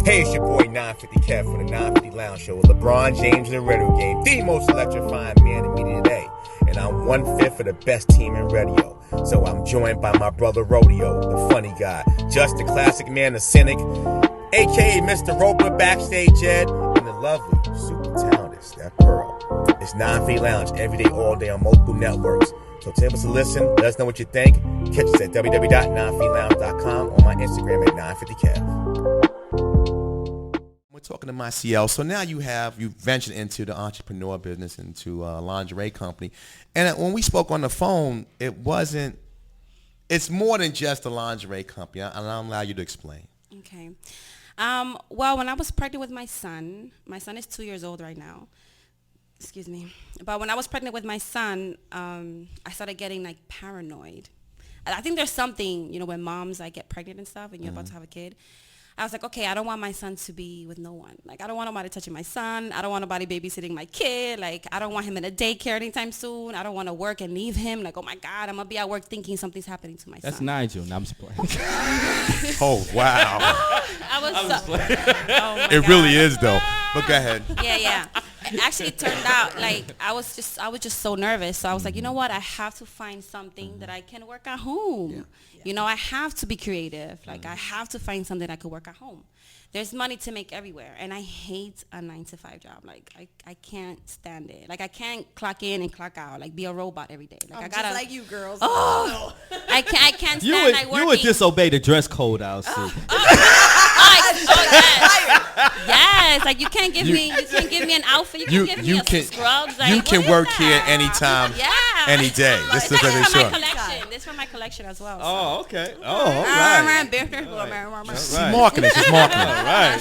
Hey, it's your boy 950 Kev for the 950 Lounge Show with LeBron James in the radio game, the most electrifying man in media today. And I'm 1/5 of the best team in radio. So I'm joined by my brother Rodeo, the funny guy, just the classic man, the cynic, aka Mr. Roper, backstage Ed, and the lovely, super talented Steph Pearl. It's 950 Lounge every day, all day on multiple networks. So take us a listen, let us know what you think. Catch us at www.950lounge.com, on my Instagram at 950kev. We're talking to Maciel. So now you've ventured into the entrepreneur business, into a lingerie company. And when we spoke on the phone, it's more than just a lingerie company. I'll allow you to explain. Okay. Well, when I was pregnant with my son is 2 years old right now. Excuse me. But when I was pregnant with my son, I started getting like paranoid. I think there's something, when moms like get pregnant and stuff and you're about to have a kid. I was like, okay, I don't want my son to be with no one. Like, I don't want nobody touching my son. I don't want nobody babysitting my kid. Like, I don't want him in a daycare anytime soon. I don't want to work and leave him. Like, oh, my God, I'm going to be at work thinking something's happening to my son. That's Nigel. No, I'm just playing. Oh, wow. Oh it really is, though. But go ahead. Yeah. Actually, it turned out, like, I was just so nervous. So I was like, you know what? I have to find something that I can work at home. Yeah. I have to be creative. Like, I have to find something I could work at home. There's money to make everywhere. And I hate a 9-to-5 job. Like, I can't stand it. Like, I can't clock in and clock out. Like, be a robot every day. Like, I gotta, just like you girls. Oh, I can't stand like working. You would disobey the dress code, I'll see. Yes, like you can't give me an outfit. You can give me scrubs. Like, you can work here anytime, any day. This is for my collection. This is for my collection as well. Oh, okay. Oh, all right. She's marketing. All right.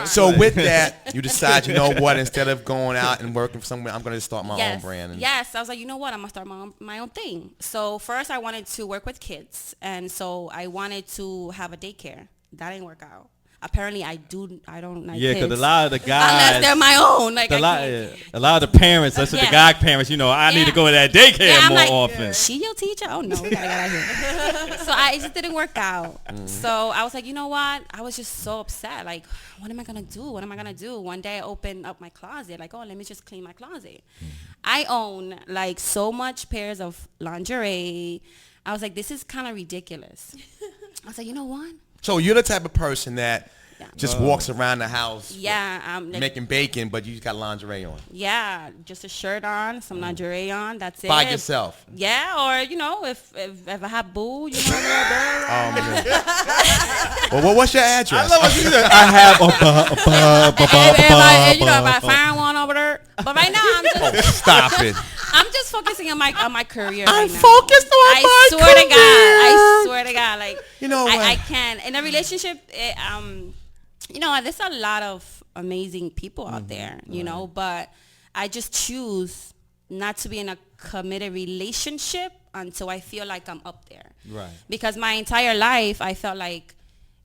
So with that, you decide, you know what? Instead of going out and working for somewhere, I'm going to start my own brand. Yes, I was like, you know what? I'm going to start my own thing. So first, I wanted to work with kids, and so I wanted to have a daycare. That didn't work out. Apparently, I don't like kids. Yeah, because a lot of the guys, unless they're my own. Like a lot of the parents, that's what the guy parents, I need to go to that daycare more often. She your teacher? Oh no, we gotta get out here. So it just didn't work out. So I was like, you know what? I was just so upset. Like, what am I gonna do? One day I opened up my closet. Like, let me just clean my closet. I own like so much pairs of lingerie. I was like, this is kind of ridiculous. I was like, you know what? So you're the type of person that just walks around the house making bacon, but you just got lingerie on. Yeah, just a shirt on, some lingerie on, that's it. By yourself. Yeah, or, if I have boo, Well, what's your address? I have if I find one over there. But right now, I'm just... stop it. I'm just focusing on my career. I'm focused on my career. I swear to God. Like, I can't. In a relationship, there's a lot of amazing people out there, but I just choose not to be in a committed relationship until I feel like I'm up there. Right. Because my entire life, I felt like,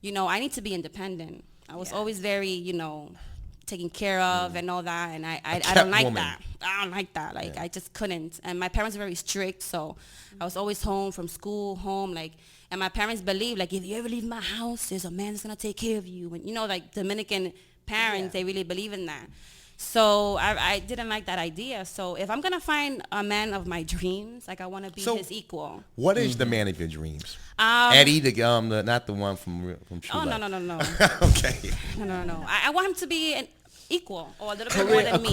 I need to be independent. I was always very, taken care of and all that, and I don't like that. I don't like that. Like, I just couldn't. And my parents were very strict, so I was always home from school, and my parents believe, like, if you ever leave my house, there's a man that's going to take care of you. And, like, Dominican parents, they really believe in that. So I didn't like that idea. So if I'm going to find a man of my dreams, like, I want to be his equal. What is the man of your dreams? Eddie, not the one from True Life. No. Okay. No. I want him to be an equal or a little bit more than me.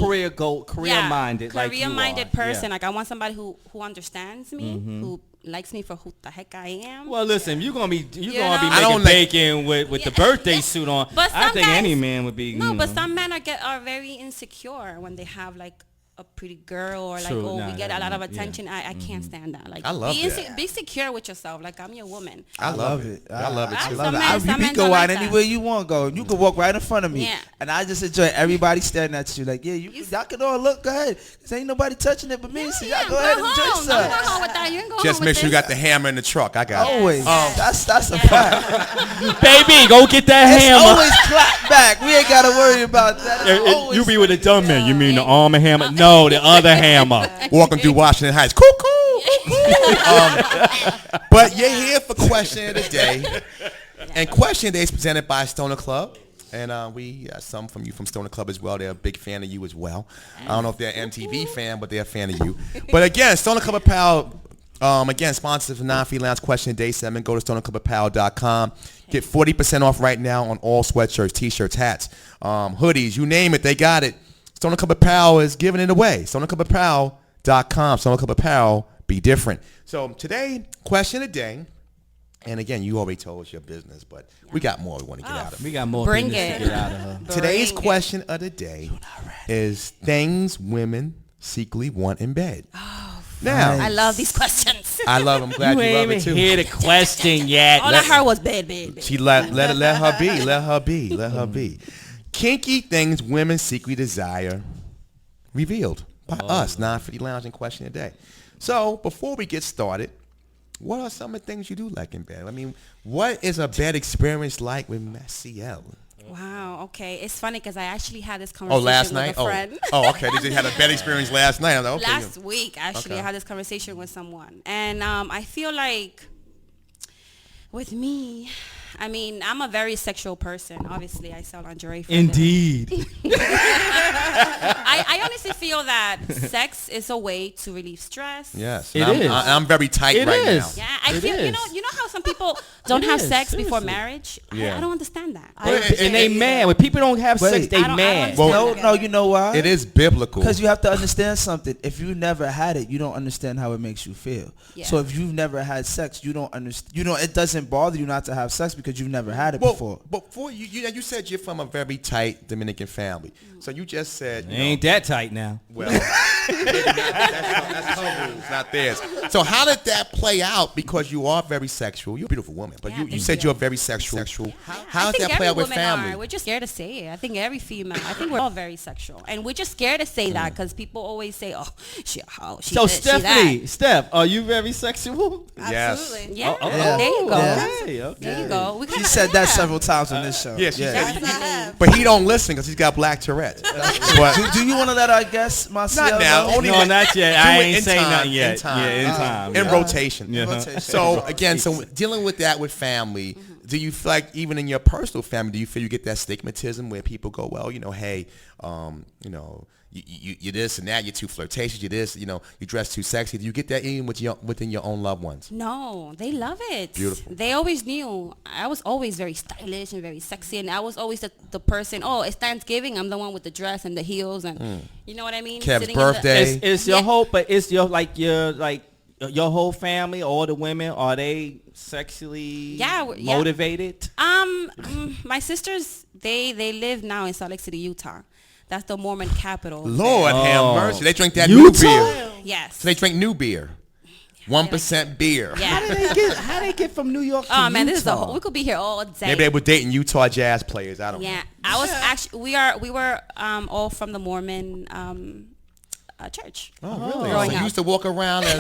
Career-minded. Career-minded person. Yeah. Like, I want somebody who understands me, who likes me for who the heck I am. Well, listen, you're gonna be making bacon with the birthday suit on. But I think any man would be. No, but some men are very insecure when they have like a pretty girl or like we get a lot of attention. I can't stand that. Like, I love that. Be secure with yourself. Like, I'm your woman. I love it. I love it too. You can go out anywhere you want to go. You can walk right in front of me, and I just enjoy everybody staring at you. Like, y'all can all look. Go ahead. Cause ain't nobody touching it but me. So y'all go ahead and enjoy yourself. I'm going home with that. You can go just make sure you got the hammer in the truck. I got it. Always. That's a fact. Baby, go get that hammer. Always clap back. We ain't gotta worry about that. You be with a dumb man. You mean the arm and hammer? No, the other hammer. Walking through Washington Heights. But you're here for Question of the Day. And Question of the Day is presented by Stoner Club. And we got some from you from Stoner Club as well. They're a big fan of you as well. I don't know if they're an MTV fan, but they're a fan of you. But again, Stoner Club Apparel, again, sponsors for Non-Free Lounge Question Day 7. Go to stonerclubapparel.com. Get 40% off right now on all sweatshirts, T-shirts, hats, hoodies, you name it, they got it. Stoner Club Apparel is giving it away. stonerclubapparel.com. Stoner Club Apparel, be different. So today, question of the day. And again, you already told us your business, but we got more we want to get out of. We got more Bring business it. to get out of her. Today's question of the day is things women secretly want in bed. Now, I love these questions. I love them. Glad you, love it too. Hear the question yet? All I heard was bed. She let her be. Kinky things women secretly desire, revealed by us, 950 Lounge and Question of the Day. So before we get started, what are some of the things you do like in bed? I mean, what is a bed experience like with Massie? Wow. Okay. It's funny because I actually had this conversation last with night? a friend. Okay. Did you have a bed experience last night? I'm like, okay. Last week, actually, I had this conversation with someone. And I feel like with me, I mean, I'm a very sexual person. Obviously, I sell lingerie for Indeed. I honestly feel that sex is a way to relieve stress. Yes. It is. I'm very tight right now. Yeah, I feel, you know how some people don't have sex before marriage? Yeah. I don't understand that. And they mad. When people don't have sex, they mad. No, you know why? It is biblical. Because you have to understand something. If you never had it, you don't understand how it makes you feel. Yeah. So if you've never had sex, you don't understand. You know, it doesn't bother you not to have sex because you've never had it before. But before you said you're from a very tight Dominican family. So you just said Ain't that tight now. Well, that's her rules, not theirs. So how did that play out? Because you are very sexual. You're a beautiful woman, but you said you're very sexual. How does that play out with family? We're just scared to say it. I think every female. I think we're all very sexual, and we're just scared to say that because people always say, "Oh, she So this, Stephanie, Steph, are you very sexual? Absolutely. Yes. Yeah. There you go. Okay. There you go. She said that several times on this show. Yeah, she said, but he don't listen because he's got black Tourette's. But do you want to let our guests, Marcel? not now. Only No, not yet. I ain't saying nothing yet. In time. Yeah, in time. In Yeah. rotation. Yeah. So again, dealing with that with family, do you feel like even in your personal family, do you feel you get that stigmatism where people go, well, hey, you this and that, you're too flirtatious, you this, you dress too sexy. Do you get that even within your own loved ones? No, they love it. Beautiful. They always knew. I was always very stylish and very sexy, and I was always the person. Oh, it's Thanksgiving. I'm the one with the dress and the heels, and you know what I mean. Kev's birthday. It's your whole, but it's your your whole family, all the women, are they sexually motivated? My sisters, they live now in Salt Lake City, Utah. That's the Mormon capital. Lord have mercy. They drink that Utah? new beer. Yes. So they drink new beer. 1% beer. Yeah. How they get from New York to Oh man, Utah? we could be here all day. Maybe they were dating Utah jazz players. I don't know. Yeah, I was actually we were all from the Mormon church. Oh, really? Growing So you up. used to walk around as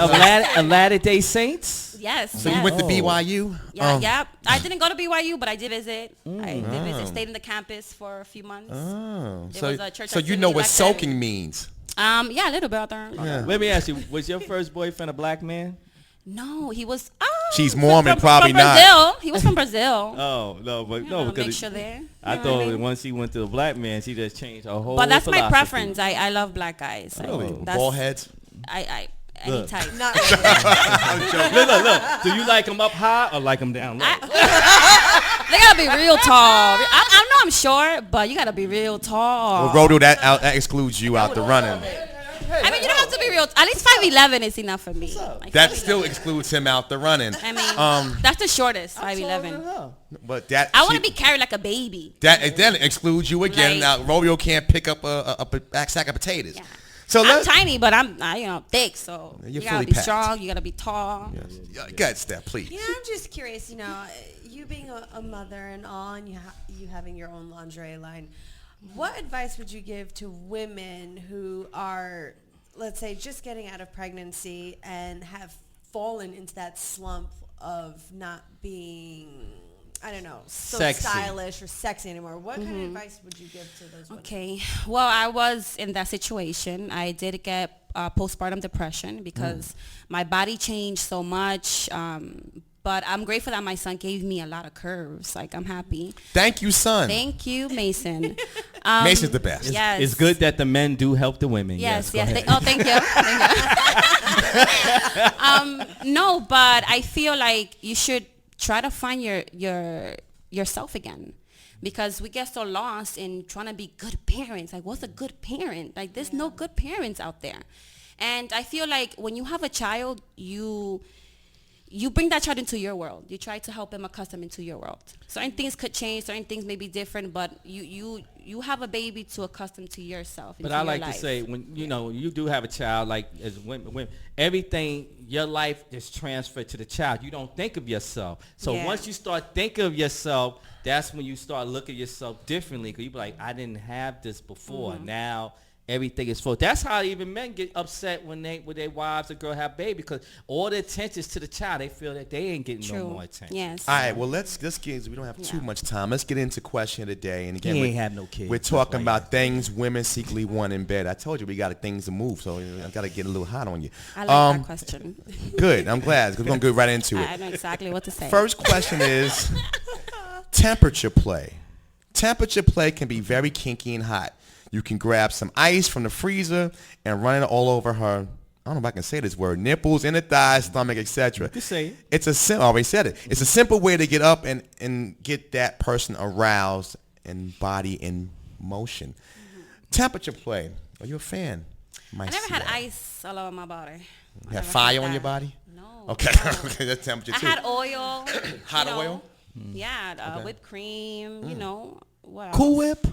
A Latter-day Saints? Yes. So you went to BYU? Yeah, yeah. I didn't go to BYU, but I did visit. I did visit. Stayed in the campus for a few months. Oh. There was a church So that you sent know me what back then. soaking means. Yeah, a little bit out there. Yeah. Let me ask you, was your first boyfriend a black man? No, he was. She's Mormon, probably from not. Brazil. He was from Brazil. Oh, no, but no, Make because sure there. I You know what thought I mean? once he went to a black man, she just changed her whole But that's my philosophy. preference. I love black guys. Really? Ball heads? Any Look. type. Look. Do you like him up high or like him down low? They gotta be real tall. I know I'm short, but you gotta be real tall. Well, Rodo, that excludes you out the running. I mean, you don't have to be real. At least 5'11" is enough for me. Like, That 5'11". still excludes him out the running. I mean, that's the shortest, 5'11". But that I want to be carried like a baby. That then excludes you again. Like- Now Romeo can't pick up a sack of potatoes. Yeah. So I'm let's tiny, but I'm thick. So You're you gotta fully be packed. strong. You gotta be tall. Go ahead, Steph, please. Yeah, I'm just curious. You being a mother and all, and you having your own lingerie line. What advice would you give to women who are, let's say, just getting out of pregnancy and have fallen into that slump of not being, I don't know, so Sexy. stylish or sexy anymore? What kind of advice would you give to those women? Okay. Well, I was in that situation. I did get postpartum depression because my body changed so much. but I'm grateful that my son gave me a lot of curves. Like, I'm happy. Thank you, son. Thank you, Mason. Mason's the best. Yes. It's good that the men do help the women. Yes. Thank you. No, but I feel like you should try to find yourself again. Because we get so lost in trying to be good parents. Like, what's a good parent? Like, there's no good parents out there. And I feel like when you have a child, you bring that child into your world. You try to help him accustom into your world. Certain things could change. Certain things may be different. But you have a baby to accustom to yourself. But I like to say, when you do have a child, like as women, everything, your life is transferred to the child. You don't think of yourself. So once you start thinking of yourself, that's when you start looking at yourself differently. Because you be like, I didn't have this before. Now everything is full. That's how even men get upset when their wives or girl have baby, because all the attention is to the child. They feel that they ain't getting no more attention. Yes. All right. Well, let's get. We don't have too much time. Let's get into question of the day. And again, he ain't have no kids. We're talking about things women secretly want in bed. I told you we got things to move, so I got to get a little hot on you. I like that question. Good. I'm glad, because we're gonna go right into it. I know exactly what to say. First question is temperature play. Temperature play can be very kinky and hot. You can grab some ice from the freezer and run it all over her. I don't know if I can say this word. Nipples, in the thighs, stomach, etc. You can say it. I already said it. It's a simple way to get up and get that person aroused and body in motion. Temperature play. Are you a fan? I never had ice all over my body. You have fire on your body? No. Okay. No. Okay, that's temperature too. I had oil. Hot oil? Yeah, whipped cream, what Cool Whip?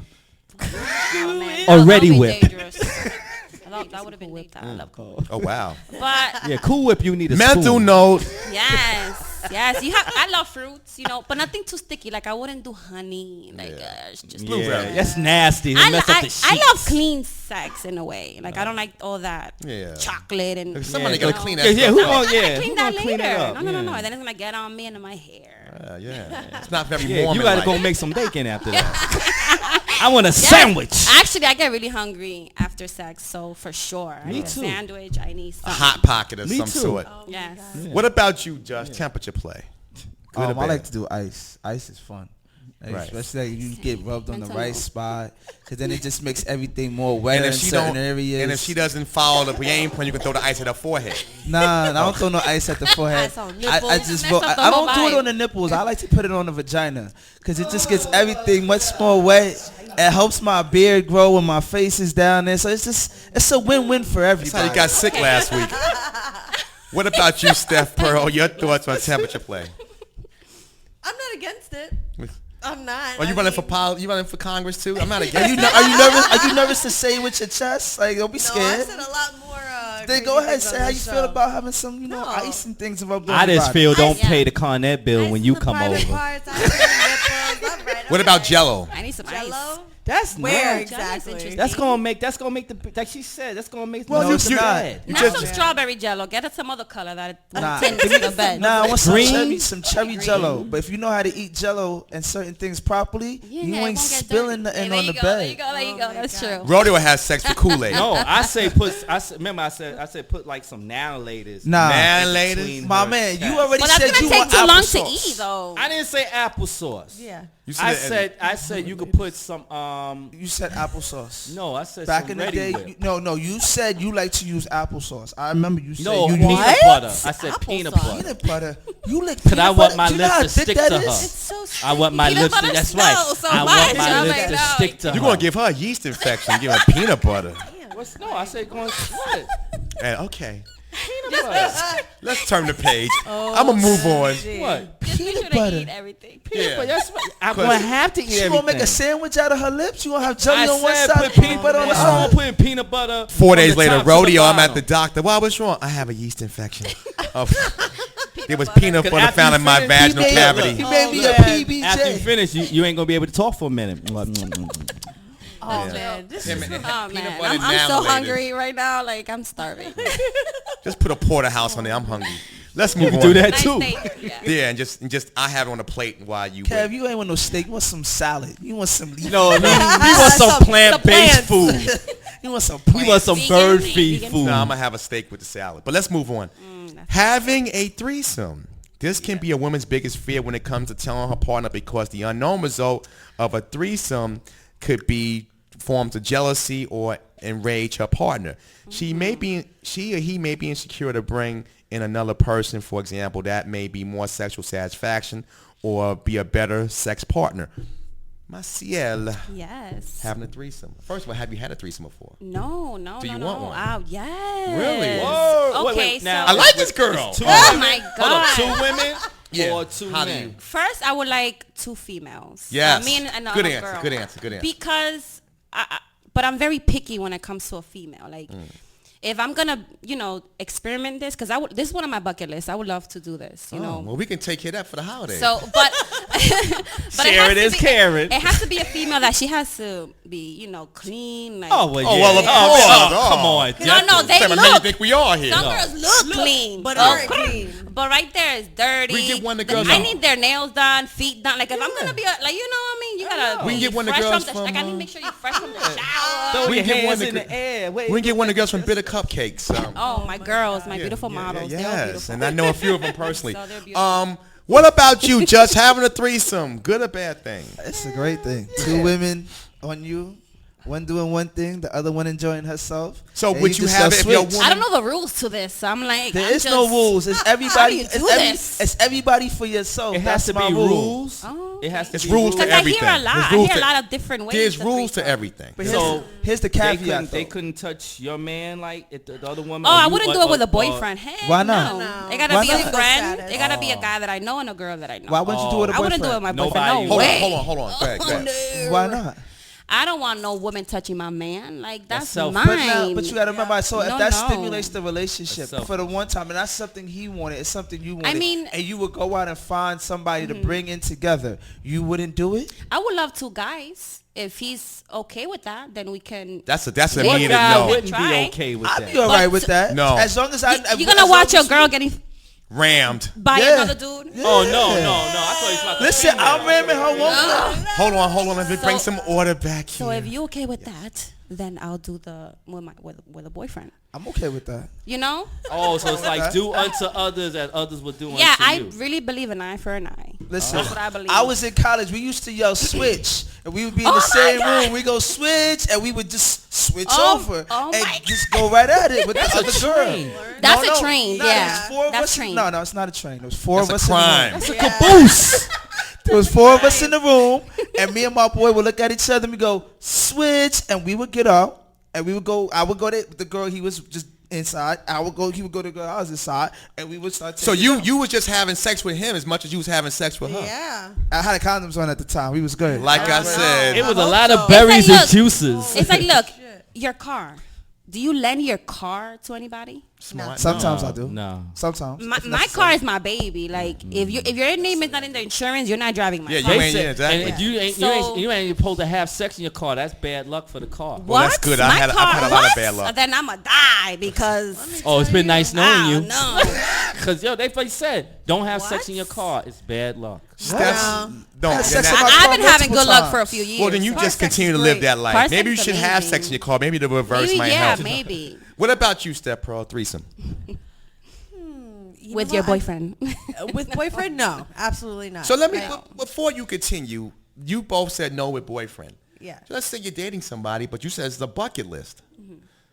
Oh, man. Or Ready That would Whip. be dangerous. That would have been dangerous. I love Cool Whip. Oh, wow. But Yeah, Cool Whip, you need a Mental spoon. note. yes. I love fruits, but nothing too sticky. Like, I wouldn't do honey. Like, it's just Yeah, that's nasty. They mess up the sheets. I love clean sex in a way. Like, I don't like all that chocolate and Somebody got to clean that Yeah, stuff who up. gonna clean that clean later. it up? No. Then it's gonna get on me and my hair. Yeah. It's not very Yeah, warm. you gotta go make some bacon after that. I want a sandwich. Actually, I get really hungry after sex, so for sure. I Me need too. a sandwich. I need a something. hot pocket of Me some too. sort. Yes. What about you, Josh? Temperature play. Good or I bad? like to do ice. Ice is fun. Right. Especially like you get rubbed on the Mental right note. spot, because then it just makes everything more wetter And in certain areas. and if she doesn't follow the game plan, you can throw the ice at her forehead. Nah, I don't throw no ice at the forehead. Ice on I nipples. just Mess up the I whole don't do it vibe. on the nipples. I like to put it on the vagina, because it just gets everything much more wet. It helps my beard grow when my face is down there. So it's a win-win for That's how everybody. you got sick last week. What about you, Steph Pearl? Your thoughts on temperature play? I'm not against it. I'm not. Are you running for You running for Congress too? I'm not Are against you, it. are you nervous? Are you nervous to say it with your chest? Like, don't be No, I scared. said a lot more. Then go ahead, say how you feel about having some, ice and things rubbed on I your just body. feel don't Yeah. pay the Cornet bill when you come over. What about Jello? I need some Jello? ice. That's Where no. exactly? interesting. That's gonna make the like she said. That's gonna make Well, no, you it's can- bad. You Not just- some strawberry jello. Get it some other color that Nah. tints to the bed. Nah, I want Green? some cherry Jello. But if you know how to eat Jello and certain things properly, Yeah, you it ain't won't get spilling dirty. nothing There on you the go, bed. There you go. There you go. my That's God. true. Rodeo has sex for Kool-Aid. No, I say put. I said put like some now-laters. Nah. Now-laters? between My her man, tats. you already But that's said gonna you take want too long to applesauce. eat, though. I didn't say applesauce. Yeah. You I that- said you could put some. You said applesauce. No, I said Back some in the Ready day, Whip. no, you said you like to use applesauce. I remember you said No, you peanut use butter. I said Applesauce. peanut butter. peanut butter. You like Cause peanut I want butter? my Do you know how lips to thick stick that to is? her. It's so I want my Peanut lips to. butter That's smells right. so I much. want my I'm lips like, to no. stick to her. You're gonna give her a yeast infection. Give her peanut butter. No, I said going what? And okay. Let's turn the page. I'm gonna move on. What? Just be sure to butter. eat everything. Yeah. But that's what, I'm gonna have to eat She everything. gonna make a sandwich out of her lips? You gonna have jelly I on one said side, put peanut butter on the I'm other? putting peanut butter. 4 days from the later, top to the rodeo. I'm at bottom. the doctor. Well, what's wrong? I have a yeast infection. There was peanut Cause butter after found you in my finish- vaginal He cavity. made me a After you PBJ. finish, you ain't gonna be able to talk for a minute. Oh man, this is Oh man, butter I'm so now-laters. hungry right now. Like, I'm starving. Just put a porterhouse on there. I'm hungry. Let's move on. do that Nice too. steak. Yeah. Yeah, and just I have it on a plate while you Kev, wait. you ain't want no steak. You want some salad. You want some leaf. No, we want some plant-based plants. food. You want some We plants. want some Vegan bird feed vegan food. No, I'm gonna have a steak with the salad. But let's move on. That's Having a threesome. This can be a woman's biggest fear when it comes to telling her partner, because the unknown result of a threesome could be forms of jealousy or enrage her partner. She or he may be insecure to bring in another person, for example, that may be more sexual satisfaction or be a better sex partner. Maciel. Yes. Having a threesome. First of all, have you had a threesome before? No. Do you no. want one? Oh, yes. Really? Whoa. Okay, Wait, now, I like this girl. Oh my God. Hold on, 2 women Yeah. or 2 How do men? you- First, I would like 2 females. Yes. Me and Good another answer, girl. good answer. Because, but I'm very picky when it comes to a female. Like, if I'm gonna, experiment this, because this is one of my bucket lists. I would love to do this. You know. Well, we can take care of that for the holidays. So, but Sharon is Karen. It has to be a female that she has to be, clean. Like, Oh, well, yeah. Oh, well, of course. Come on. No, they Sam, I look. know you think we are here. Some girls look clean, but aren't clean. But right there is dirty. We get one of the girls I from- need their nails done, feet done. Like if I'm gonna be what I mean, you gotta. We can be get one of the fresh girls from from, like I need to make sure you're fresh from the shower. Throw We your can get hands one in of the- the air. Wait, We can get one of the girls from Bitter Cupcakes. Oh my girls, my beautiful models. They're all Yes, beautiful. and I know a few of them personally. So they're beautiful. What about you? Just having a threesome, good or bad thing? It's a great thing. 2 women on you. One doing one thing, the other one enjoying herself. So and would you just have it if your switch. woman? I don't know the rules to this. So I'm like, There I'm is just, no rules. It's everybody. How do you do this? It's everybody for yourself. It has That's to my be rule. rules. Oh, It has to It's be rules to because I everything. hear a lot. There's I rules hear a to- lot of different ways. There's to rules to threesome. everything. But So here's the they caveat. they though. couldn't touch your man like the other woman. Oh, or I you- wouldn't do or- it with a or- boyfriend. Hey, Why not? No. It gotta Why be not? a friend. Status. It gotta be a guy that I know and a girl that I know. Why wouldn't you do it with a I boyfriend? wouldn't do it with my boyfriend. Nobody No would. way. Hold on. Go ahead. Why not? I don't want no woman touching my man. Like that's selfish. mine. But you gotta remember. So if No, that no. stimulates the relationship That's for the one time, and that's something he wanted, it's something you wanted. mean- and you would go out and find somebody to bring in together. You wouldn't do it. I would love 2 guys. If he's okay with that, then we can. That's a What immediate guy no. Wouldn't Try. be okay with I'd that. be all right with that. No. As long as I. You're gonna watch your girl getting Rammed. by Yeah. another dude. Oh no! I thought you was about to Listen, female. I'm ramming her woman. Hold on. Let me bring some order back So here. if you okay with that, then I'll do the with a boyfriend. I'm okay with that. You know? Oh, so it's like do unto others as others would do Yeah, unto I you. really believe an eye for an eye. Listen, That's what I believe. I was in college. We used to yell switch, and we would be in Oh the my same God. room. We go switch, and we would just switch Oh, over oh and my just go right at it with the other train. girl. That's No, a train. no, Yeah, there's 4 of that's us. train. No, it's not a train. There was 4 That's of a us crime. in the room. Caboose. There was 4 of us in the room, and me and my boy would look at each other and we go switch, and we would get up, and we would go. I would go to the girl. He was just inside. I would go. He would go to the girl. I was inside, and we would start. So taking you was just having sex with him as much as you was having sex with her. Yeah. I had a condoms on at the time. We was good. Like I said, It was a hope lot so. of berries It's like, and juices. It's like, look, your car. Do you lend your car to anybody? smart. Sometimes I do. No. Sometimes. My car is my baby. Like if your name is not in the insurance, you're not driving my Yeah, car. you They ain't- said- yeah, exactly. And you ain't supposed to have sex in your car. That's bad luck for the car. What? Well, that's good. I've My had a car, lot of what? bad luck. Then I'ma die because Oh, it's been nice knowing you. no. Because they said don't have sex What? in your car. It's bad luck. That's, don't. Had sex then in that- my I've car been having multiple good luck for a times. few years. well, then you Car just sex continue to is live great. that life. Car Maybe you sex should is have amazing. sex in your car. Maybe the reverse Maybe, might yeah, help. maybe What about you, Step Pearl? Threesome. with your boyfriend. With boyfriend? No, absolutely not. So let me, No. before you continue, you both said no with boyfriend. Yeah. So let's say you're dating somebody, but you said it's a bucket list.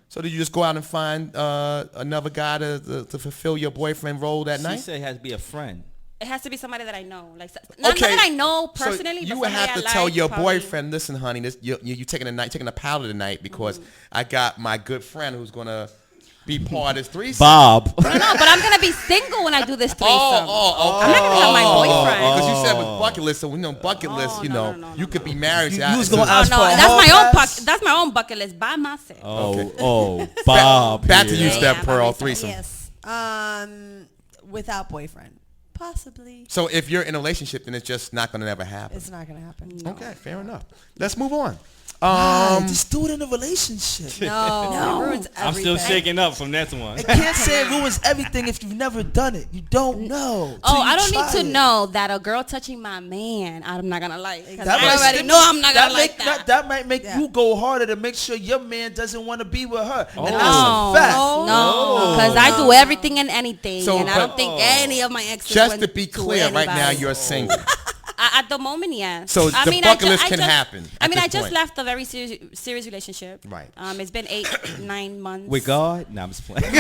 So did you just go out and find another guy to fulfill your boyfriend role that She night? said it has to be a friend. It has to be somebody that I know, like not that I know personally. So you but would have to somebody I tell like, your probably. boyfriend, listen, honey, this you taking a powder tonight because I got my good friend who's gonna be part of this threesome. Bob. No, but I'm gonna be single when I do this threesome. Okay. I'm not gonna have my boyfriend. Because you said with bucket list, so we know bucket list. You know, no, you could be married. You to- was gonna to- ask no, for a that's hall my own pass? that's my own bucket list by myself. Bob. Back to you, Yeah, Step yeah, Pearl, by myself. threesome. Yes. Without boyfriend, possibly. So if you're in a relationship, then it's just not gonna never happen. It's not gonna happen. Okay, fair enough. Let's move on. Just do it in a relationship. No, it ruins everything. I'm still shaking up from that one. I can't say it ruins everything if you've never done it. You don't know. Oh, till you I don't try need to it. know that a girl touching my man, I'm not gonna like. 'Cause That I might already stim- know I'm not gonna like that. That might make Yeah. you go harder to make sure your man doesn't want to be with her. And that's No, a fact. no, because I do everything and anything, So, and I but- don't think any of my exes Just going to be clear, right now anybody. you're single. At the moment, yes. So the bucket list can happen. I mean, at I this just point. left a very serious relationship. Right. It's been 8-9 months. With God? No, I'm just playing.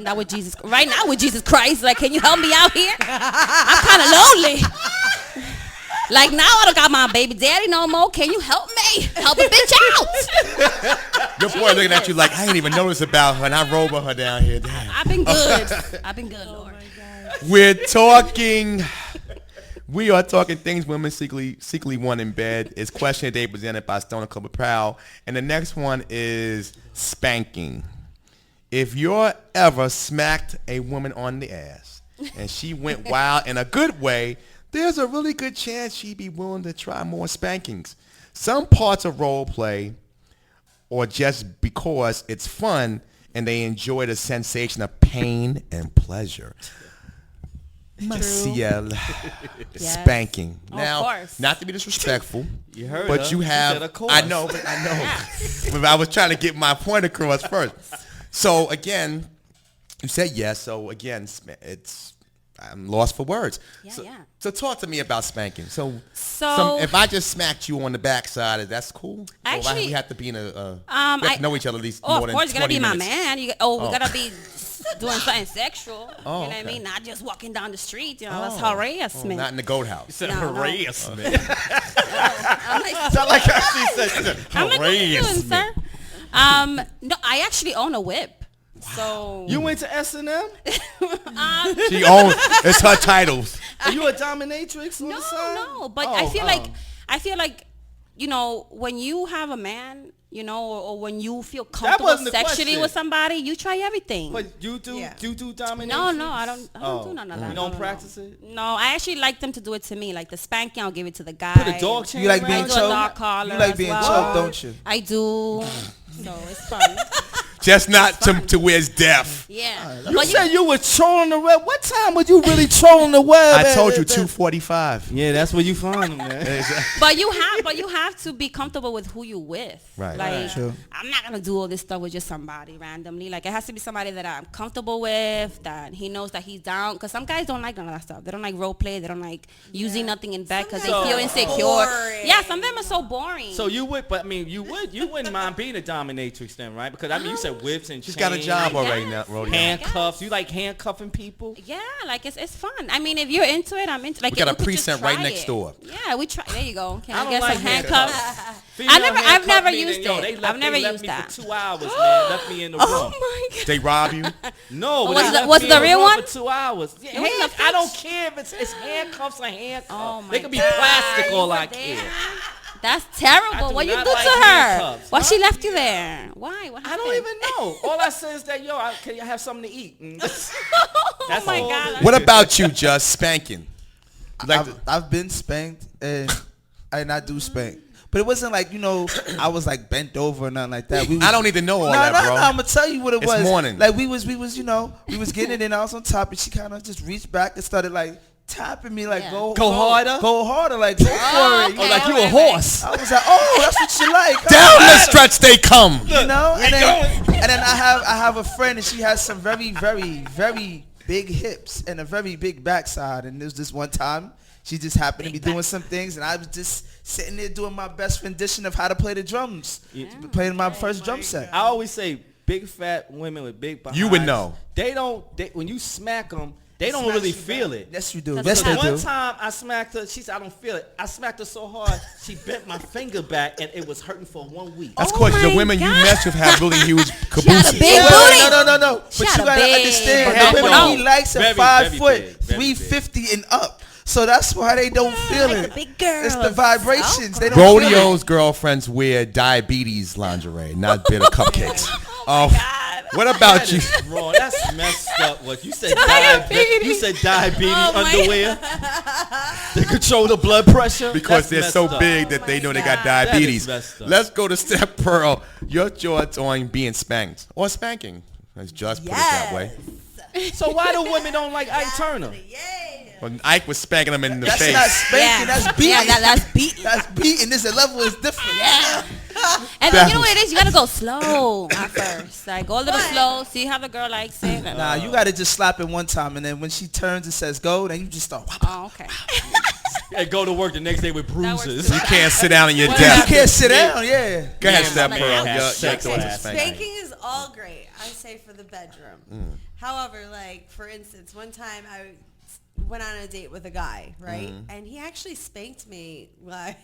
Not with Jesus. Right now with Jesus Christ. Like, can you help me out here? I'm kind of lonely. Like, now I don't got my baby daddy no more. Can you help me? Help a bitch out. Your boy looking at you like, I ain't even noticed about her, and I rolled with her down here. Damn. I've been good. I've been good, Lord. We are talking things women secretly want in bed. It's question of the day presented by Stoner Club of Proud. And the next one is spanking. If you're ever smacked a woman on the ass and she went wild in a good way, there's a really good chance she'd be willing to try more spankings. Some parts of role play, or just because it's fun and they enjoy the sensation of pain and pleasure. Maciel, spanking. Oh, Now, of course. not to be disrespectful, You heard but her. you She have. said, "Of course." I know. But I was trying to get my point across first. So again, you said yes. So again, I'm lost for words. So talk to me about spanking. So if I just smacked you on the backside, that's cool. Actually, or we have to be in we have to know each other at least Oh, more of course, than you're 20 gonna be my minutes. man. We gotta be doing something sexual. You know what I okay. mean? Not just walking down the street. You know, that's harassment. Not in the goat house. Said No, no. harassment. I'm like, Sound like how she said I'm like, what are you doing, harassment. sir? No, I actually own a whip. So You went to S&M? She owns. It's her titles. Are you a dominatrix on the side? no, but Oh, I feel like, you know, when you have a man, you know, or when you feel comfortable wasn't the sexually question. with somebody, you try everything. But you do dominatrix? No, I don't do none of that. You No, don't no. practice it? No, I actually like them to do it to me. Like the spanking, I'll give it to the guy. Put a dog chain You like around being I you? do a dog choked? collar You like as being well. choked, don't you? I do. So it's fun. Just not to where it's deaf. Yeah. You But said you were trolling the web. What time were you really trolling the web? I told you 2:45. Yeah, that's where you find them, man. But you have to be comfortable with who you with. Right. Like True. I'm not gonna do all this stuff with just somebody randomly. Like it has to be somebody that I'm comfortable with, that he knows that he's down. Because some guys don't like none of that stuff. They don't like role play. They don't like using nothing in bed because they So feel insecure. boring. Yeah, some of them are so boring. So you would, but I mean, you wouldn't mind being a dominatrix then, right? Because I mean, you said whips and She's chains, got a job already now, Rodeo. handcuffs. You like handcuffing people? yeah, like it's fun. I mean, if you're into it, I'm into. Like We got a could just precinct right try next it. door. Yeah, we try. There you go. Can I I don't get like some handcuffs? Female I've never handcuff me, used then, yo, it. they left- I've never they left used me that. for 2 hours, man. Left me in the room. Oh my god. They rob you. No, Was they the- left was me the in real room one? for 2 hours. Yeah, It wasn't a I don't fix? care if it's handcuffs or handcuffs. Oh my They could be God. plastic, all You I were there? care. That's I terrible. do What you not do like to her? handcuffs, Why huh? she left you there? Why? What happened? I don't even know. All I say is that, yo, can you have something to eat? And that's Oh my all god. it What about you, Just spanking? Like I've been spanked and I do spank. But it wasn't like, you know, I was like bent over or nothing like that. I don't need to know all that, bro. No, I'm gonna tell you what it It's was. morning. Like we was, you know, we was getting it and I was on top and she kind of just reached back and started like tapping me like Yeah. go harder? Go harder, like go for it. okay. Oh, like you a Right, horse. I was like, oh, that's what you like. down the stretch they come. You know, and then I have a friend and she has some very, very, very big hips and a very big backside. And there was this one time she just happened to be doing some things and I was just sitting there doing my best rendition of how to play the drums, playing my first drum set. I always say big fat women with big behinds. You would know. When you smack them, they don't really feel it. Yes, you do. That's Yes, they what do. One time I smacked her, she said, I don't feel it. I smacked her so hard, she bent my finger back and it was hurting for 1 week. That's Oh because the my women you God. mess with have really huge She had a cabooses. big Wait, booty. no. But She you had a gotta big- understand, But the women no, he likes are very, 5 very foot, big, very 350 and up. So that's why they don't feel like it. the big girls. It's the vibrations. They don't feel it. Rodeo's girlfriends wear diabetes lingerie, not bitter cupcakes. Oh my God. What about you? That's wrong. That's messed up. What you said? Diabetes. You said diabetes Oh my underwear. They control the blood pressure Because That's they're messed so up. big that they know they got That is diabetes. messed up. Let's go to Step Pearl. Your thoughts on being spanked or spanking? Let's just put it that way. So why do women don't like Ike Turner? When Ike was spanking him in the That's face. not spanking. Yeah. That's beating. Yeah, that's beating. That's beating. This level is different. Yeah. And then you know what it is? You gotta go slow at first. Like go a little slow, see how the girl likes it. Nah, you gotta just slap it one time, and then when she turns and says go, then you just start. Oh, okay. And go to work the next day with bruises. You can't sit down in your You desk. can't sit down. Yeah. Go ahead, Yeah, Step like Pearl. that. Your Sex thoughts on class. spanking. Spanking is all great. I say for the bedroom. However, like for instance, one time I went on a date with a guy, right? And he actually spanked me like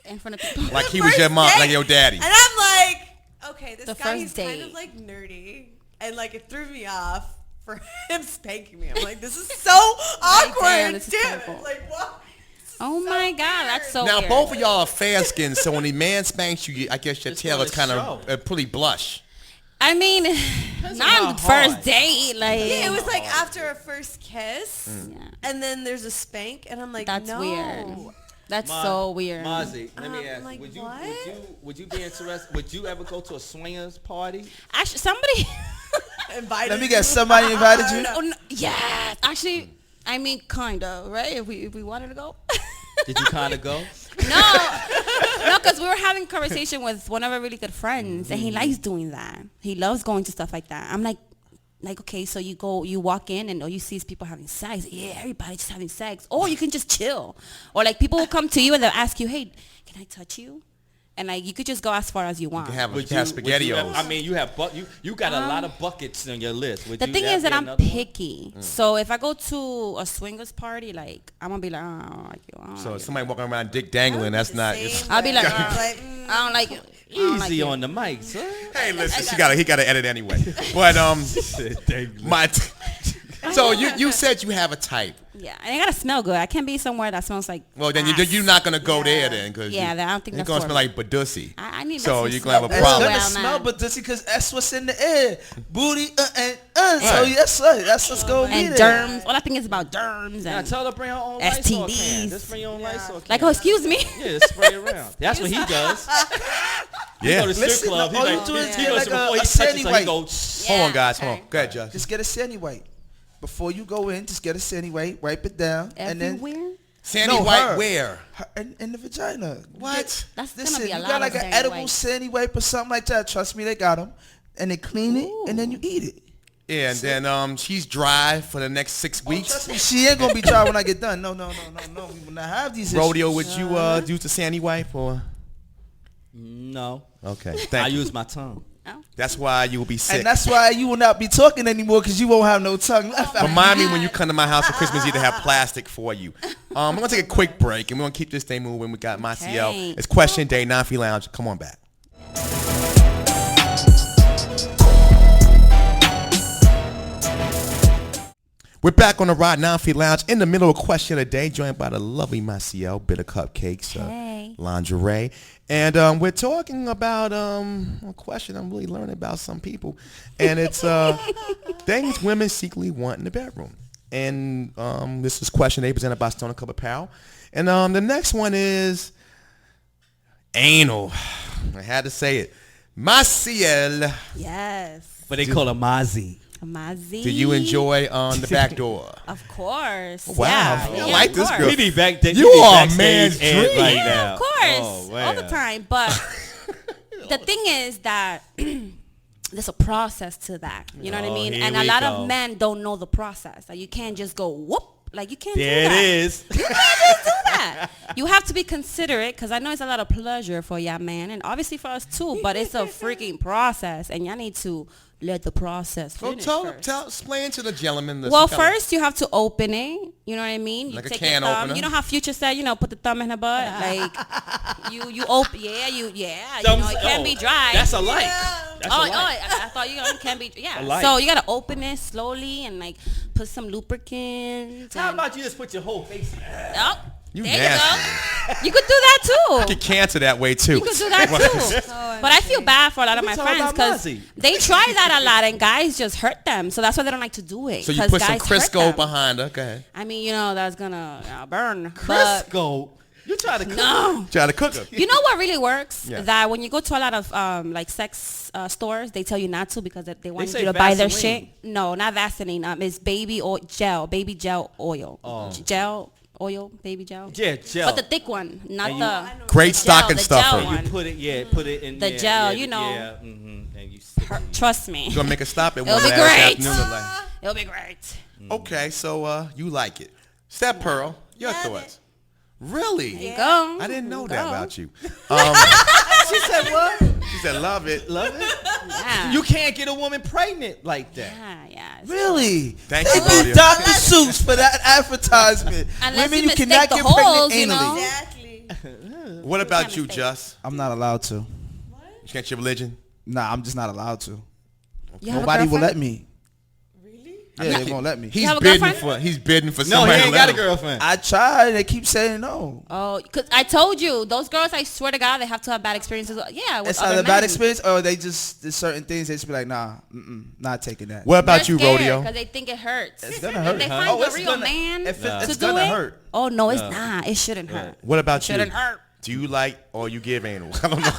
In front of people. Like he was your mom, First like date. your daddy. And I'm like, okay, this The guy, first he's kind date. of like nerdy. And like it threw me off for him spanking me. I'm like, this is so awkward. damn, this is Damn it. terrible. Like, what? Oh my God, that's so Now weird. both of y'all are fair skinned, so when the man spanks you, I guess your It's tail gonna is kind of show. pretty blush. I mean, on not how on the first hard. date. Like Yeah, it was like after a first kiss, Yeah. and then there's a spank, and I'm like, That's no. weird. That's so weird. Mozzie, let me ask like, you, what? would you be interested? Would you ever go to a swingers party? Actually, somebody. Invited Let me you? guess. Somebody invited you. Oh, no, yeah, actually, I mean, kind of, right? If we wanted to go. Did you kind of go? No, because we were having a conversation with one of our really good friends, and he likes doing that. He loves going to stuff like that. I'm like, okay, so you walk in, and all you see is people having sex. Yeah, everybody just having sex. Or you can just chill. Or like people will come to you and they'll ask you, hey, can I touch you? And like you could just go as far as you want. You can have, Would have would you SpaghettiOs. ever- I mean, you have you got a lot of buckets on your list. Would The you thing is be that I'm another one? picky. So if I go to a swingers party, like I'm gonna be like, oh, I don't like you. I don't So like you. somebody walking around dick dangling, that's The not. same I'll be like, way. I don't like you. I don't like Easy you. on the mic, sir. Hey, listen, he got to edit anyway. But my. So you said you have a type. Yeah, and it gotta smell good. I can't be somewhere that smells like. Well, then ass. you're not gonna go there then, because Yeah, I don't think you're that's gonna for smell me. like badussy. I need. So that you're to gonna have a smell It's problem. good. gonna Well, smell, man. but this because that's what's in the air. Booty and so Right. yes, sir. That's what's going to be And there. germs. All I think is about germs Now and tell her bring her own Lysol can. STDs. Just bring your own Lysol can. like, oh, excuse me. Yeah, just spray around. That's what he does. He Yeah. go to strip Listen, club. all He you like, do is he get goes like before a he touches sandy her, he wipe. go. Hold on, guys. Hold on. Go ahead, Josh. Just get a sandy wipe. Before you go in, just get a sandy wipe, wipe it down, and then Everywhere. Sandy No, White her. where? in the vagina. What? That's Listen, gonna be a you lot got of like an sandy edible wipes. sandy wipe or something like that. Trust me, they got them, and they clean it, and then you eat it. Yeah, and then she's dry for the next 6 weeks. Trust me, she ain't gonna be dry when I get done. No. We will not have these Rodeo, issues. would you use the Sandy wipe or? No. Okay, I thank you. use my tongue. That's why you will be sick. And that's why you will not be talking anymore because you won't have no tongue left. Remind me when you come to my house for Christmas Eve to have plastic for you. We're gonna take a quick break and we're gonna keep this thing moving. We got Maciel. Okay. It's question day, non-free lounge. Come on back. We're back on the Rod Non-Free Lounge in the middle of question of the day, joined by the lovely Maciel, Bitter Cupcakes, Hey. lingerie. And we're talking about a question I'm really learning about some people. And it's things women secretly want in the bedroom. And this is question day presented by Stone Cup Apparel. And the next one is anal. I had to say it. Maciel, Yes. But they call her Mozzie. Mazzy. do you enjoy the back door? Of course. Wow. Yeah. I Yeah, like of this course. girl. He be back there. You are a man's dream. right Yeah, now. of course. Oh, All the man. time. But the thing is that there's a process to that. You know what I Oh, mean? here And a we lot go. of men don't know the process. Like you can't just go whoop. Like you can't There do it that. is. You can't just do that. You have to be considerate because I know it's a lot of pleasure for y'all man and obviously for us too. But it's a freaking process, and y'all need to let the process So finish first. explain to the gentleman. This Well, kind of- first you have to open it. You know what I mean? You Like a take can your thumb. opener? You know how Future said, put the thumb in her butt. Like you open. Yeah. Thumbs- It can't be dry. That's a like. That's Oh, a like. I thought it can be. Yeah. A light. So you gotta open it slowly and like put some lubricant. How and- about you just put your whole face in it? Oh, You there nasty. you go. You could do that too. Get cancer that way too. You could do that too. But I feel bad for a lot of We my talking friends about because Mozzie. they try that a lot and guys just hurt them. So that's why they don't like to do it. So you 'cause put some guys hurt Crisco them. behind her. Go ahead. I mean, that's gonna burn. But Crisco. You try to cook. no. Try to cook her. You know what really works? Yeah. That when you go to a lot of like sex stores, they tell you not to because they want say you to buy their Vaseline. shit. No, not Vaseline. It's baby gel oil. Oh. Gel. oil, baby gel. Yeah, gel. But the thick one, not And the Great the stocking gel, the stuffer. gel you one. put it in The there, gel, yeah, you know. Yeah, and you stick it. Trust me. You gonna make a stop at It'll one be last great. afternoon? Like, It'll be great. okay, so you like it. Steph Pearl, your Love thoughts? Really? There you go. I didn't know There that you go. about you. She said what? She said, love it. Love it. Yeah. You can't get a woman pregnant like that. Yeah. Really? Thank They you, do Claudia. Dr. Seuss for that advertisement. Unless Women you you cannot mistake get the pregnant holes, you anally. know. Exactly. What about you, mistake. Just? I'm not allowed to. You can't your religion? Nah, I'm just not allowed to. You have a Nobody will girlfriend? let me. Really? Yeah, they won't let me. He's have a bidding girlfriend? He's bidding for No, he somebody ain't to got let a him. girlfriend. I tried. They keep saying no. Oh, cause I told you those girls. I swear to God, they have to have bad experiences. Yeah, with It's other either men. bad experience or they just there's certain things they just be like, nah, not taking that. What about you, Rodeo? Because they think it hurts. It's gonna If hurt. they huh? find the it's real gonna- man if to it's do gonna it. hurt. Oh no, it's not. It shouldn't hurt. What about you? Shouldn't hurt. Do you like or you give anal? I don't know.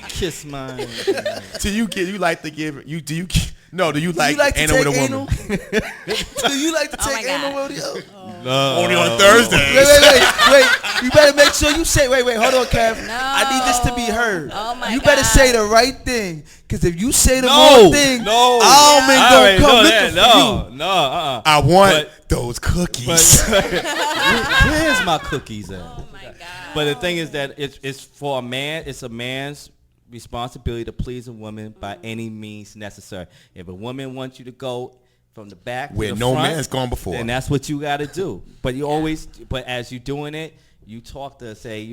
Kiss mine. Do you like to give? Do you like, like to anal with a take woman? Do you like to Oh my take anal, God. Rodeo? Only on Thursdays. Wait. You better make sure you say. Wait. Hold on, Kev. No. I need this to be heard. Oh my You better God. say the right thing, because if you say the No, wrong thing, no. all men I gonna already come know looking that. for you. No. I want But- those cookies. Where's my cookies at? Oh my God. But the thing is that it's for a man. It's a man's responsibility to please a woman by any means necessary. If a woman wants you to go from the back Where to the no front, man's gone before. then that's what you got to do. But but as you're doing it, you talk to say,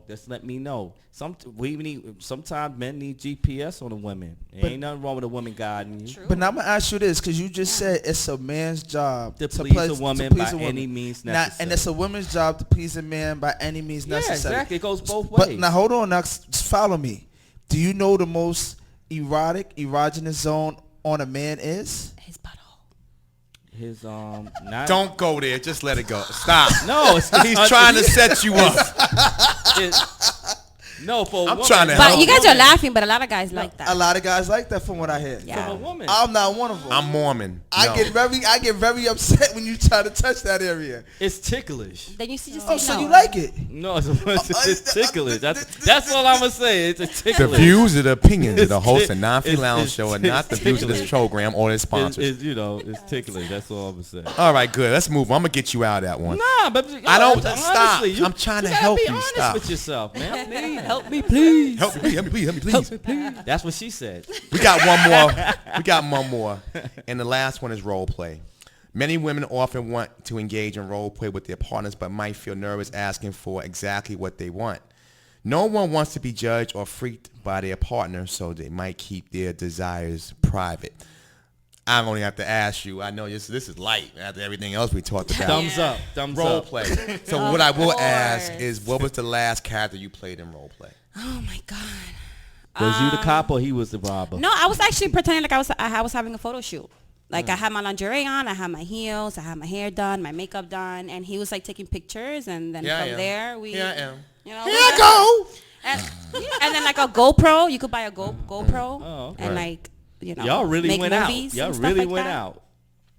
just let me know. Sometimes men need GPS on the women. There ain't nothing wrong with a woman guiding you. True. But now I'm gonna ask you this, because you just said it's a man's job To please a woman by a any means Now, necessary. and it's a woman's job to please a man by any means Yeah, necessary. exactly. It goes both But ways. now hold on, now just follow me. Do you know the most erogenous zone on a man is? His butthole. His not Don't go there. Just let it go. Stop. no. He's trying to set you up. No, for a I'm woman. trying to But help. you guys are laughing, but a lot of guys like that. A lot of guys like that from what I hear. Yeah. From a woman. I'm not one of them. I'm Mormon. I No. get very upset when you try to touch that area. It's ticklish. Then you see just Oh, say so no. you like it? No, it's ticklish. That's all I'm gonna say. It's a The ticklish. views and opinions of the It's host ti- and Non-Free it's- Lounge it's Show are ti- not the views of this ticklish. program or its sponsors. It's ticklish. That's all I'm gonna say. All right, good. Let's move on. I'm going to get you out of that one. Nah, but I don't- honestly, stop. you- I'm trying to you gotta help be you. honest Stop. with yourself, man. Help me, please. Help me, please. That's what she said. We got one more. We got one more. And the last one is role play. Many women often want to engage in role play with their partners, but might feel nervous asking for exactly what they want. No one wants to be judged or freaked by their partner, so they might keep their desires private. I only have to ask you. I know this is light after everything else we talked about. Thumbs up. Thumbs Role up. play. So what I will ask course. is, what was the last character you played in role play? Oh my God. Was you the cop or he was the robber? No, I was actually pretending like I was having a photo shoot. Like I had my lingerie on, I had my heels, I had my hair done, my makeup done, and he was like taking pictures, and then Here I from am. there we. Here I am. You know, Here I go. and then like a GoPro, you could buy a GoPro, Oh, okay. and like Y'all really make went out. movies Y'all and stuff really like went that. out.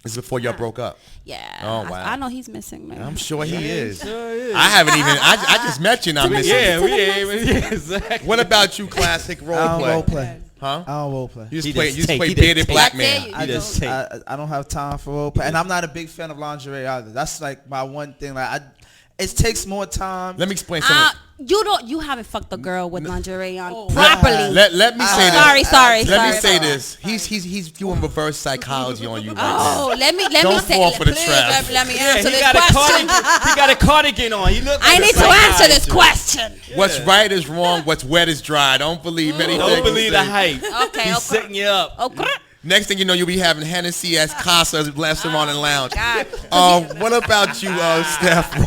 This is before y'all broke up. Yeah. Oh, wow. I know he's missing, man. I'm sure he is. Sure is. I haven't even. I just met you. And I'm missing. Yeah, exactly. What about you? Classic role I don't play. role play. Huh? I don't role play. You just He play. just You just take- play he just bearded take. black I dare man. you. I just take. I don't have time for role play, and I'm not a big fan of lingerie either. That's like my one thing. Like it takes more time. Let me explain something. You haven't fucked a girl with lingerie on properly. Let me say this. Sorry. Let me say this. He's doing reverse psychology on you right now. Oh, let me Don't say. fall for the please, trap. Let me Yeah, answer he this got a question. cardigan. He got a cardigan on. He look. Like I a need to answer this psychiatrist. question. What's right is wrong. What's wet is dry. Don't believe anything. Don't he believe the says. hype. Okay, He's okay. setting you up. Okay. Next thing you know, you'll be having Hennessy as Casa restaurant and lounge. God. What about you, Steph?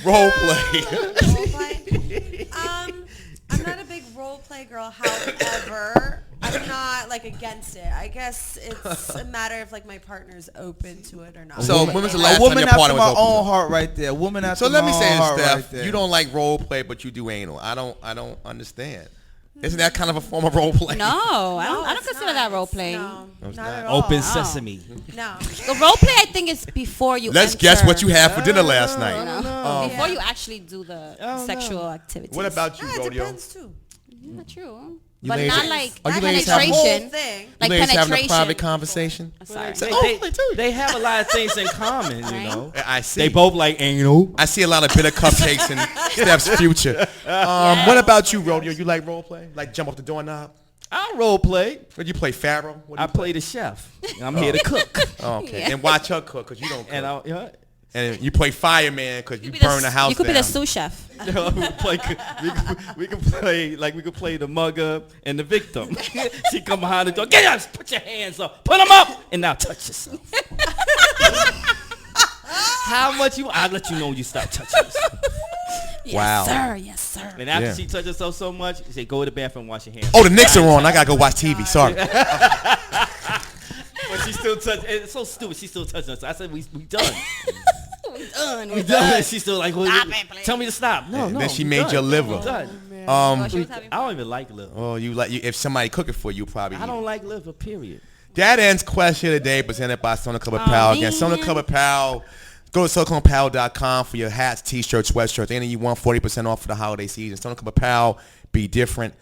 Role play. Role play? I'm not a big role play girl. However, I'm not like against it. I guess it's a matter of like my partner's open to it or not. So when was the A last time woman your after partner my was open? own heart, right there. A woman after So let me my say own this, heart Steph. right there. You don't like role play, but you do anal. I don't understand. Isn't that kind of a form of role play? No, I don't it's consider not. that role play. No, it's not not. at all. Open sesame. No. The role play, I think, is before you. Let's enter, guess what you had for dinner last night. Before you actually do the sexual activities. What about you, Yeah, it Rodeo? depends too. Not true. You But ladies- not like Are you ladies having- penetration. Thing. Like You ladies having a penetration. private conversation? Sorry. They have a lot of things in common, you Right? know. I see. They both like anal. I see a lot of bitter cupcakes in Steph's future. What about you, Rodeo? You like role play? Like jump off the doorknob? I role play. What do you play, Pharaoh? What do I you play? play the chef. I'm here to cook. Oh, okay. Yeah. And watch her cook because you don't cook. And And you play fireman because you be burn the house You could down. be the sous chef. we can play the mugger and the victim. She come behind the door. Get up! Put your hands up. Put them up. And now touch yourself. How much you? I'll let you know when you stop touching yourself. Yes, Wow. sir. Yes, sir. And after Yeah. she touches herself so much, she say, go to the bathroom and wash your hands. Oh, the Knicks are on. I got to go watch TV. Sorry. But she still touch. It's so stupid. She still touching us. I said, we done. We We done. She's still like, well, Stop it, please. tell me to stop. No, no. Then she we made done. your liver. We done. Oh, she was having I don't even like liver. Oh, if somebody cook it for you, probably. I don't like liver, period. That ends question of the day presented by Soda Club Apparel. Again, Soda man. Club Apparel. Go to SodaClubApparel.com for your hats, t-shirts, sweatshirts. Anything you want, 40% off for the holiday season. Soda Club Apparel, be different.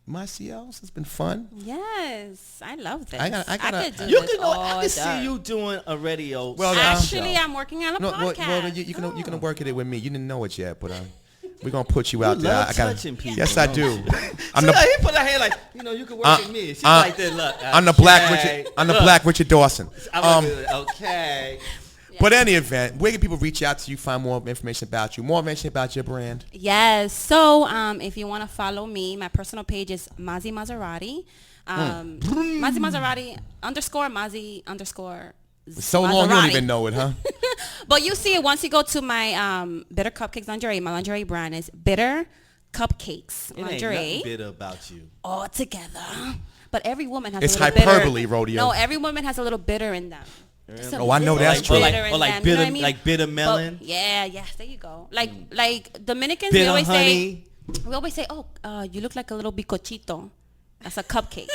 Marciel, it's been fun. Yes, I love this. I gotta- could do You this can. all I can see day. you doing a radio. Well, Actually, I'm working on a No, well, podcast. you can work it with me. You didn't know it yet, but we're gonna put you out You there. love I gotta, touching people, yes, I don't do. you? I'm He the put her hand like, you can work with me. She's like this. Look, I'm the black okay. Richard. I'm the Look, black Richard Dawson. I'm okay. But in any event, where can people reach out to you, find more information about you, more information about your brand? Yes. So, if you want to follow me, my personal page is Massie Maseratiii. Massie Maseratiii _Massie_ So long, you don't Maseratiii. even know it, huh? But you see it once you go to my Bitter Cupcakes lingerie. My lingerie brand is Bitter Cupcakes It ain't lingerie nothing bitter about you. all together. But every woman has It's a little hyperbole, bitter. Rodeo. No, every woman has a little bitter in them. Just a Oh, I know little that's true. bitter in Or like them, bitter, you know what I mean? like bitter melon. But, yeah, there you go. Like Dominicans, we Bitter always honey. say, oh, you look like a little bicochito. That's a cupcake.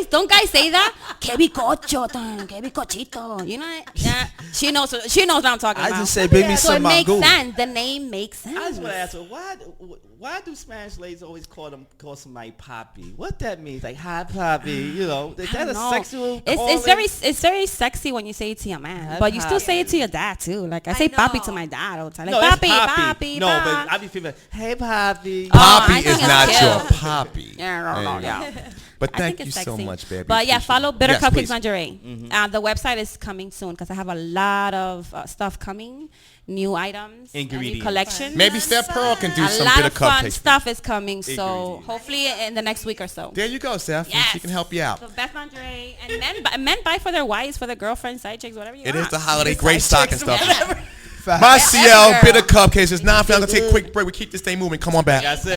Don't guys say that? Que bicocho, que bicochito. You know, yeah. She knows what I'm talking I about. just say, bring me so some it makes mangú. sense. The name makes sense. I just want to ask her, why do Spanish ladies always call somebody Poppy? What that means? Like, hi, Poppy. Is I that don't a know. sexual It's very sexy when you say it to your man, Hi, but you still Papi. say it to your dad too. Like I say know. papi to my dad all the time. Like No, it's papi. No, but I be feeling, hey, Poppy. Poppy I think is it's not cute. your poppy. Yeah. But I thank think you it's so sexy. much, baby. But yeah, Appreciate follow it. Bitter Yes, Cupcakes please. Lingerie. The website is coming soon because I have a lot of stuff coming, new items, and new Ingredients. collections. Maybe Steph Pearl can do a some lot bitter of fun cupcakes. stuff is coming, so Ingredients. hopefully in the next week or so. There you go, Steph. Yes. She can help you out. The best lingerie, and men buy for their wives, for their girlfriends, side chicks, whatever you It want. is the holiday great stocking stuff. Whatever. Marciel, Girl. bitter cupcakes. It's 9:00. I'm gonna take a quick break. We keep this thing moving. Come on back. That's it.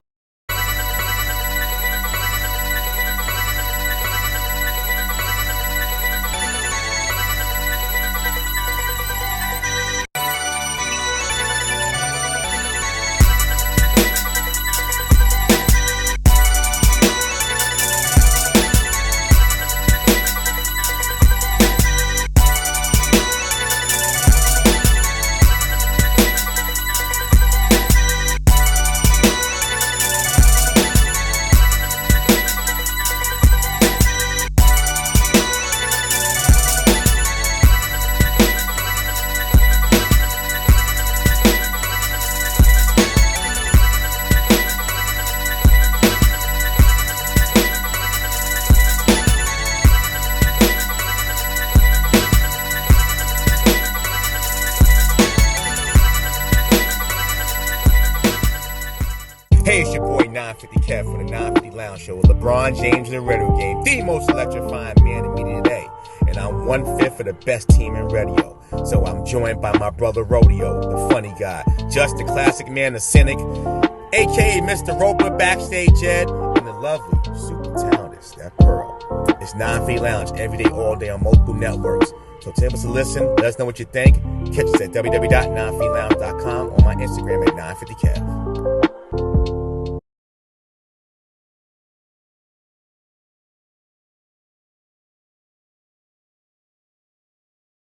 Hey, it's your boy 950 Kev for the 950 Lounge Show with LeBron James and the Radio Game, the most electrifying man in media today. And I'm 1/5 of the best team in radio. So I'm joined by my brother Rodeo, the funny guy, just the classic man, the cynic, aka Mr. Roper, Backstage Ed, and the lovely, super talented Steph Pearl. It's 950 Lounge every day, all day on multiple networks. So tell us a listen, let us know what you think. Catch us at www.950lounge.com, on my Instagram at 950kev.